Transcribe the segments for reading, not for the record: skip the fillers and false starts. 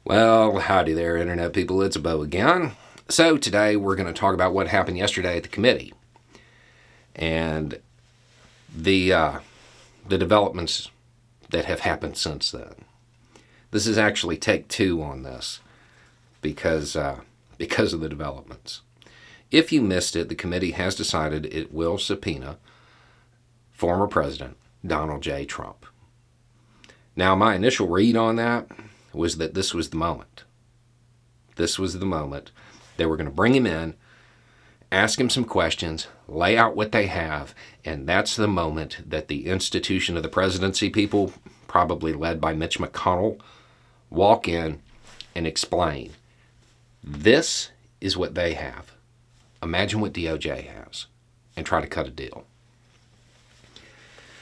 Well, howdy there, Internet people. It's Bo again. So today we're going to talk about what happened yesterday at the committee and the developments that have happened since then. This is actually take two on this because of the developments. If you missed it, the committee has decided it will subpoena former President Donald J. Trump. Now, my initial read on that was that this was the moment. This was the moment. They were going to bring him in, ask him some questions, lay out what they have, and that's the moment that the institution of the presidency people, probably led by Mitch McConnell, walk in and explain. This is what they have. Imagine what DOJ has, and try to cut a deal.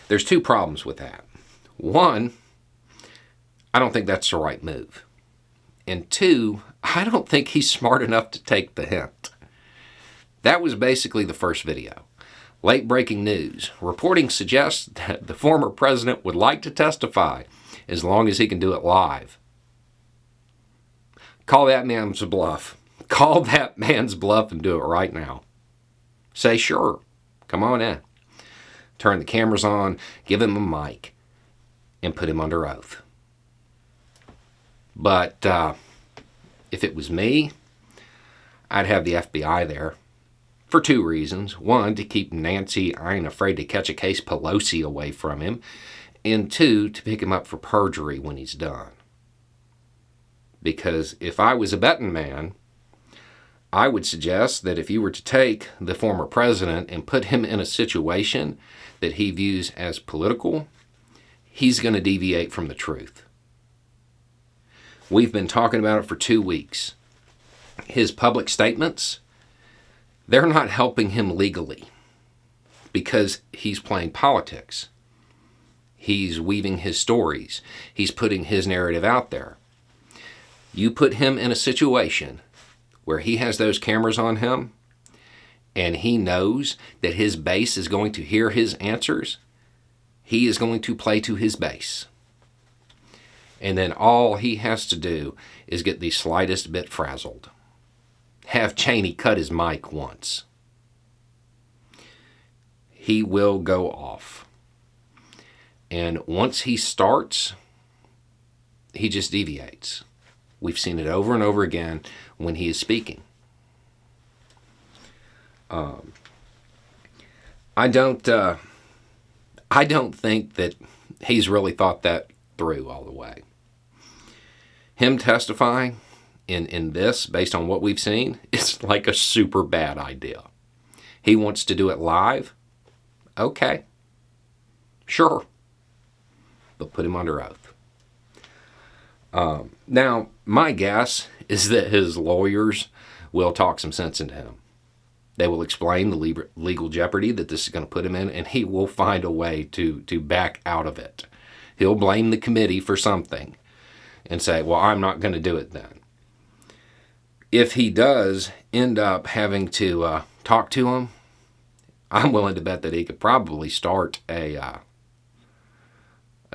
There's two problems with that. One, I don't think that's the right move. And two, I don't think he's smart enough to take the hint. That was basically the first video. Late breaking news. Reporting suggests that the former president would like to testify as long as he can do it live. Call that man's bluff. Call that man's bluff and do it right now. Say sure. Come on in. Turn the cameras on, give him a mic, and put him under oath. But if it was me, I'd have the FBI there for two reasons. One, to keep Nancy, I ain't afraid to catch a case Pelosi away from him. And two, to pick him up for perjury when he's done. Because if I was a betting man, I would suggest that if you were to take the former president and put him in a situation that he views as political, he's going to deviate from the truth. We've been talking about it for 2 weeks. His public statements, they're not helping him legally because he's playing politics. He's weaving his stories. He's putting his narrative out there. You put him in a situation where he has those cameras on him and he knows that his base is going to hear his answers, he is going to play to his base. And then all he has to do is get the slightest bit frazzled. Have Cheney cut his mic once. He will go off. And once he starts, he just deviates. We've seen it over and over again when he is speaking. I don't think that he's really thought that through all the way. Him testifying in this, based on what we've seen, is like a super bad idea. He wants to do it live? Okay. Sure. But put him under oath. Now, my guess is that his lawyers will talk some sense into him. They will explain the legal jeopardy that this is going to put him in, and he will find a way to back out of it. He'll blame the committee for something and say, well, I'm not going to do it then. If he does end up having to talk to him, I'm willing to bet that he could probably start a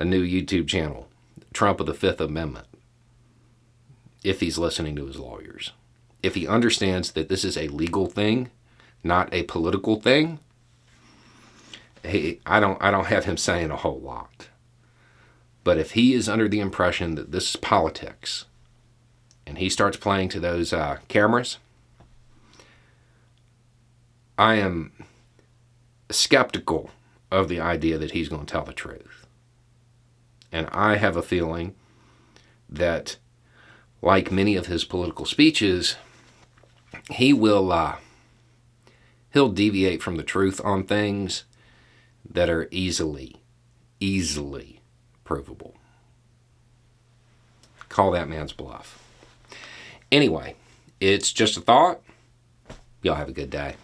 new YouTube channel, Trump of the Fifth Amendment, if he's listening to his lawyers. If he understands that this is a legal thing, not a political thing, I don't have him saying a whole lot. But if he is under the impression that this is politics, and he starts playing to those cameras, I am skeptical of the idea that he's going to tell the truth. And I have a feeling that, like many of his political speeches, he'll deviate from the truth on things that are easily provable. Call that man's bluff. Anyway, it's just a thought. Y'all have a good day.